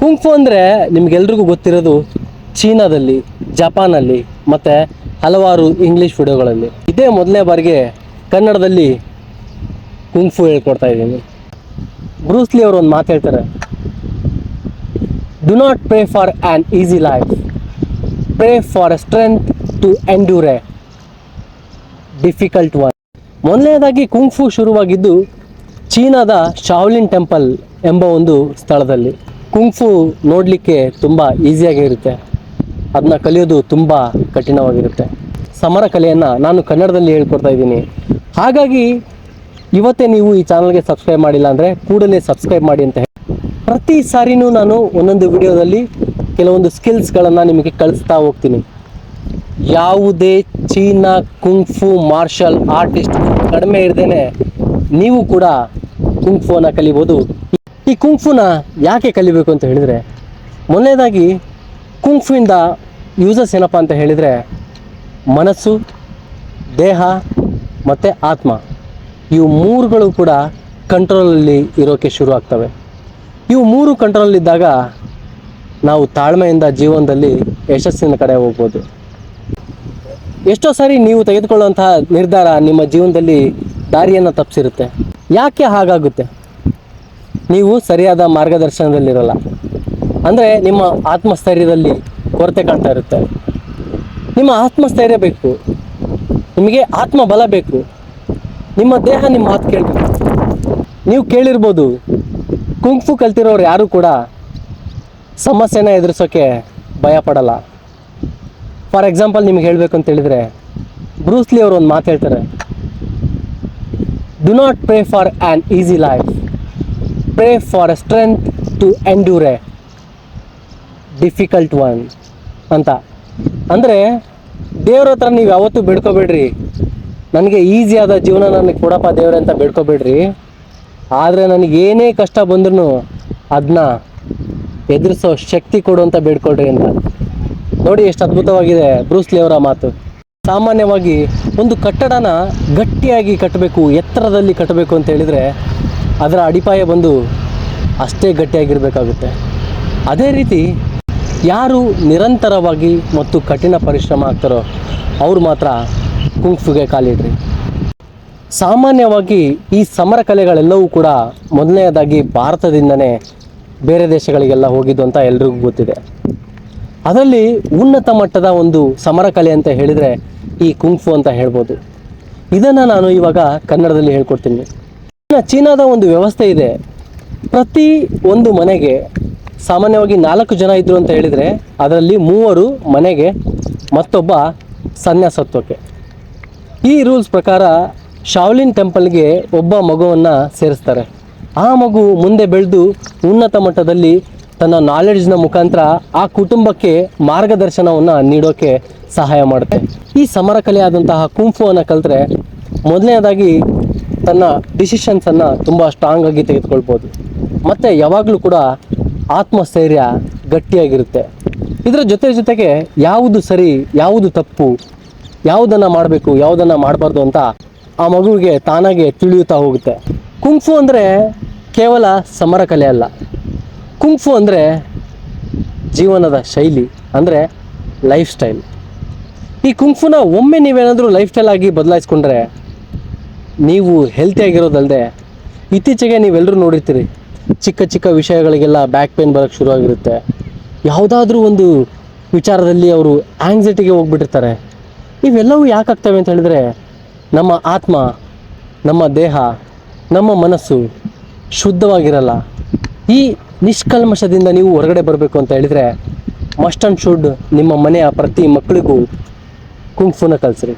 Kung fu ಅಂದರೆ ನಿಮಗೆಲ್ರಿಗೂ ಗೊತ್ತಿರೋದು ಚೀನಾದಲ್ಲಿ, ಜಪಾನಲ್ಲಿ ಮತ್ತು ಹಲವಾರು ಇಂಗ್ಲೀಷ್ ವಿಡಿಯೋಗಳಲ್ಲಿ. ಇದೇ ಮೊದಲನೇ ಬಾರಿಗೆ ಕನ್ನಡದಲ್ಲಿ ಕುಂಫು ಹೇಳ್ಕೊಡ್ತಾ ಇದ್ದೀನಿ. ಬ್ರೂಸ್ಲಿ ಅವರು ಒಂದು ಮಾತು ಹೇಳ್ತಾರೆ, do not pray for an easy life, pray for a strength to endure a difficult one. ಮೊದಲನೇದಾಗಿ ಕುಂಫು ಶುರುವಾಗಿದ್ದು ಚೀನಾದ ಶಾವ್ಲಿನ್ ಟೆಂಪಲ್ ಎಂಬ ಒಂದು ಸ್ಥಳದಲ್ಲಿ. ಕುಂಫು ನೋಡಲಿಕ್ಕೆ ತುಂಬ ಈಸಿಯಾಗಿರುತ್ತೆ, ಅದನ್ನ ಕಲಿಯೋದು ತುಂಬ ಕಠಿಣವಾಗಿರುತ್ತೆ. ಸಮರ ಕಲೆಯನ್ನು ನಾನು ಕನ್ನಡದಲ್ಲಿ ಹೇಳ್ಕೊಡ್ತಾ ಇದ್ದೀನಿ. ಹಾಗಾಗಿ ಇವತ್ತೇ ನೀವು ಈ ಚಾನಲ್ಗೆ ಸಬ್ಸ್ಕ್ರೈಬ್ ಮಾಡಿಲ್ಲ ಅಂದರೆ ಕೂಡಲೇ ಸಬ್ಸ್ಕ್ರೈಬ್ ಮಾಡಿ ಅಂತ ಹೇಳಿ. ಪ್ರತಿ ಸಾರಿನೂ ನಾನು ಒಂದೊಂದು ವಿಡಿಯೋದಲ್ಲಿ ಕೆಲವೊಂದು ಸ್ಕಿಲ್ಸ್ಗಳನ್ನು ನಿಮಗೆ ಕಳಿಸ್ತಾ ಹೋಗ್ತೀನಿ. ಯಾವುದೇ ಚೀನಾ ಕುಂಫು ಮಾರ್ಷಲ್ ಆರ್ಟಿಸ್ಟ್ ಕಡಿಮೆ ಇರದೇನೆ ನೀವು ಕೂಡ ಕುಂಫುನ ಕಲಿಬೋದು. ಈ ಕುಂಫುನ ಯಾಕೆ ಕಲಿಬೇಕು ಅಂತ ಹೇಳಿದರೆ, ಮೊದಲನೇದಾಗಿ ಕುಂಫುವಿಂದ ಯೂಸಸ್ ಏನಪ್ಪ ಅಂತ ಹೇಳಿದರೆ, ಮನಸ್ಸು, ದೇಹ ಮತ್ತು ಆತ್ಮ, ಇವು ಮೂರುಗಳು ಕೂಡ ಕಂಟ್ರೋಲಲ್ಲಿ ಇರೋಕ್ಕೆ ಶುರು ಆಗ್ತವೆ. ಇವು ಮೂರು ಕಂಟ್ರೋಲಲ್ಲಿದ್ದಾಗ ನಾವು ತಾಳ್ಮೆಯಿಂದ ಜೀವನದಲ್ಲಿ ಯಶಸ್ಸಿನ ಕಡೆ ಹೋಗ್ಬೋದು. ಎಷ್ಟೋ ಸಾರಿ ನೀವು ತೆಗೆದುಕೊಳ್ಳುವಂತಹ ನಿರ್ಧಾರ ನಿಮ್ಮ ಜೀವನದಲ್ಲಿ ದಾರಿಯನ್ನು ತಪ್ಪಿಸಿರುತ್ತೆ. ಯಾಕೆ ಹಾಗಾಗುತ್ತೆ? ನೀವು ಸರಿಯಾದ ಮಾರ್ಗದರ್ಶನದಲ್ಲಿರಲ್ಲ, ಅಂದರೆ ನಿಮ್ಮ ಆತ್ಮಸ್ಥೈರ್ಯದಲ್ಲಿ ಕೊರತೆ ಕಾಣ್ತಾ ಇರುತ್ತೆ. ನಿಮ್ಮ ಆತ್ಮಸ್ಥೈರ್ಯ ಬೇಕು, ನಿಮಗೆ ಆತ್ಮಬಲ ಬೇಕು, ನಿಮ್ಮ ದೇಹ ನಿಮ್ಮ ಮಾತು ಕೇಳಬೇಕು. ನೀವು ಕೇಳಿರ್ಬೋದು, ಕುಂಫು ಕಲ್ತಿರೋರು ಯಾರೂ ಕೂಡ ಸಮಸ್ಯೆನ ಎದುರಿಸೋಕ್ಕೆ ಭಯಪಡಲ್ಲ. ಫಾರ್ ಎಕ್ಸಾಂಪಲ್ ನಿಮ್ಗೆ ಹೇಳಬೇಕು ಅಂತ ಹೇಳಿದರೆ, ಬ್ರೂಸ್ಲಿ ಅವರು ಒಂದು ಮಾತು ಹೇಳ್ತಾರೆ, do not pray for an easy life, pray for a strength to endure a difficult one ಅಂತ. ಅಂದರೆ ದೇವ್ರ ಹತ್ರ ನೀವು ಯಾವತ್ತೂ ಬೇಡ್ಕೋಬೇಡ್ರಿ, ನನಗೆ ಈಸಿಯಾದ ಜೀವನ ನನಗೆ ಕೊಡಪ್ಪ ದೇವ್ರೆ ಅಂತ ಬೇಡ್ಕೋಬೇಡ್ರಿ. ಆದರೆ ನನಗೇನೇ ಕಷ್ಟ ಬಂದ್ರೂ ಅದನ್ನ ಎದುರಿಸೋ ಶಕ್ತಿ ಕೊಡು ಅಂತ ಬೇಡ್ಕೊಳ್ರಿ ಅಂತ. ನೋಡಿ ಎಷ್ಟು ಅದ್ಭುತವಾಗಿದೆ ಬ್ರೂಸ್ಲಿ ಅವರ ಮಾತು. ಸಾಮಾನ್ಯವಾಗಿ ಒಂದು ಕಟ್ಟಡನ ಗಟ್ಟಿಯಾಗಿ ಕಟ್ಟಬೇಕು, ಎತ್ತರದಲ್ಲಿ ಕಟ್ಟಬೇಕು ಅಂತ ಹೇಳಿದರೆ ಅದರ ಅಡಿಪಾಯ ಬಂದು ಅಷ್ಟೇ ಗಟ್ಟಿಯಾಗಿರಬೇಕಾಗುತ್ತೆ. ಅದೇ ರೀತಿ ಯಾರು ನಿರಂತರವಾಗಿ ಮತ್ತು ಕಠಿಣ ಪರಿಶ್ರಮ ಆಗ್ತಾರೋ ಅವರು ಮಾತ್ರ ಕುಂಫುಗೆ ಕಾಲಿಡ್ರಿ. ಸಾಮಾನ್ಯವಾಗಿ ಈ ಸಮರ ಕಲೆಗಳೆಲ್ಲವೂ ಕೂಡ ಮೊದಲನೆಯದಾಗಿ ಭಾರತದಿಂದನೇ ಬೇರೆ ದೇಶಗಳಿಗೆಲ್ಲ ಹೋಗಿದ್ದು ಅಂತ ಎಲ್ರಿಗೂ ಗೊತ್ತಿದೆ. ಅದರಲ್ಲಿ ಉನ್ನತ ಮಟ್ಟದ ಒಂದು ಸಮರ ಕಲೆ ಅಂತ ಹೇಳಿದರೆ ಈ ಕುಂಫು ಅಂತ ಹೇಳ್ಬೋದು. ಇದನ್ನು ನಾನು ಇವಾಗ ಕನ್ನಡದಲ್ಲಿ ಹೇಳ್ಕೊಡ್ತೀನಿ. ಚೀನಾದ ಒಂದು ವ್ಯವಸ್ಥೆ ಇದೆ. ಪ್ರತಿ ಒಂದು ಮನೆಗೆ ಸಾಮಾನ್ಯವಾಗಿ 4 ಜನ ಇದ್ದರು ಅಂತ ಹೇಳಿದರೆ ಅದರಲ್ಲಿ 3 ಮನೆಗೆ ಮತ್ತೊಬ್ಬ ಸನ್ಯಾಸತ್ವಕ್ಕೆ. ಈ ರೂಲ್ಸ್ ಪ್ರಕಾರ ಶಾವ್ಲಿನ್ ಟೆಂಪಲ್ಗೆ ಒಬ್ಬ ಮಗುವನ್ನು ಸೇರಿಸ್ತಾರೆ. ಆ ಮಗು ಮುಂದೆ ಬೆಳೆದು ಉನ್ನತ ಮಟ್ಟದಲ್ಲಿ ತನ್ನ ನಾಲೆಡ್ಜ್ನ ಮುಖಾಂತರ ಆ ಕುಟುಂಬಕ್ಕೆ ಮಾರ್ಗದರ್ಶನವನ್ನು ನೀಡೋಕ್ಕೆ ಸಹಾಯ ಮಾಡುತ್ತೆ. ಈ ಸಮರ ಕಲೆ ಆದಂತಹ ಕುಂಫುವನ್ನು ಕಲಿತ್ರೆ ಮೊದಲನೇದಾಗಿ ತನ್ನ ಡಿಸಿಷನ್ಸನ್ನು ತುಂಬ ಸ್ಟ್ರಾಂಗಾಗಿ ತೆಗೆದುಕೊಳ್ಬೋದು. ಮತ್ತು ಯಾವಾಗಲೂ ಕೂಡ ಆತ್ಮಸ್ಥೈರ್ಯ ಗಟ್ಟಿಯಾಗಿರುತ್ತೆ. ಇದರ ಜೊತೆಗೆ ಯಾವುದು ಸರಿ, ಯಾವುದು ತಪ್ಪು, ಯಾವುದನ್ನು ಮಾಡಬೇಕು, ಯಾವುದನ್ನು ಮಾಡಬಾರ್ದು ಅಂತ ಆ ಮಗುವಿಗೆ ತಾನಾಗೆ ತಿಳಿಯುತ್ತಾ ಹೋಗುತ್ತೆ. ಕುಂಫು ಅಂದರೆ ಕೇವಲ ಸಮರ ಕಲೆ ಅಲ್ಲ. ಕುಂಫು ಅಂದರೆ ಜೀವನದ ಶೈಲಿ, ಅಂದರೆ ಲೈಫ್ ಸ್ಟೈಲ್. ಈ ಕುಂಫುನ ಒಮ್ಮೆ ನೀವೇನಾದರೂ ಲೈಫ್ ಸ್ಟೈಲ್ ಆಗಿ ಬದಲಾಯಿಸ್ಕೊಂಡ್ರೆ ನೀವು ಹೆಲ್ತಿಯಾಗಿರೋದಲ್ಲದೆ, ಇತ್ತೀಚೆಗೆ ನೀವೆಲ್ಲರೂ ನೋಡಿರ್ತೀರಿ, ಚಿಕ್ಕ ಚಿಕ್ಕ ವಿಷಯಗಳಿಗೆಲ್ಲ ಬ್ಯಾಕ್ ಪೇನ್ ಬರೋಕ್ಕೆ ಶುರುವಾಗಿರುತ್ತೆ. ಯಾವುದಾದ್ರೂ ಒಂದು ವಿಚಾರದಲ್ಲಿ ಅವರು ಆಂಗ್ಸೈಟಿಗೆ ಹೋಗ್ಬಿಟ್ಟಿರ್ತಾರೆ. ಇವೆಲ್ಲವೂ ಯಾಕಾಗ್ತವೆ ಅಂತ ಹೇಳಿದರೆ, ನಮ್ಮ ಆತ್ಮ, ನಮ್ಮ ದೇಹ, ನಮ್ಮ ಮನಸ್ಸು ಶುದ್ಧವಾಗಿರಲ್ಲ. ಈ ನಿಷ್ಕಲ್ಮಶದಿಂದ ನೀವು ಹೊರಗಡೆ ಬರಬೇಕು ಅಂತ ಹೇಳಿದರೆ ಮಸ್ಟ್ ಆ್ಯಂಡ್ ಶುಡ್ ನಿಮ್ಮ ಮನೆಯ ಪ್ರತಿ ಮಕ್ಕಳಿಗೂ ಕುಂಫುನ ಕಲಿಸ್ರಿ.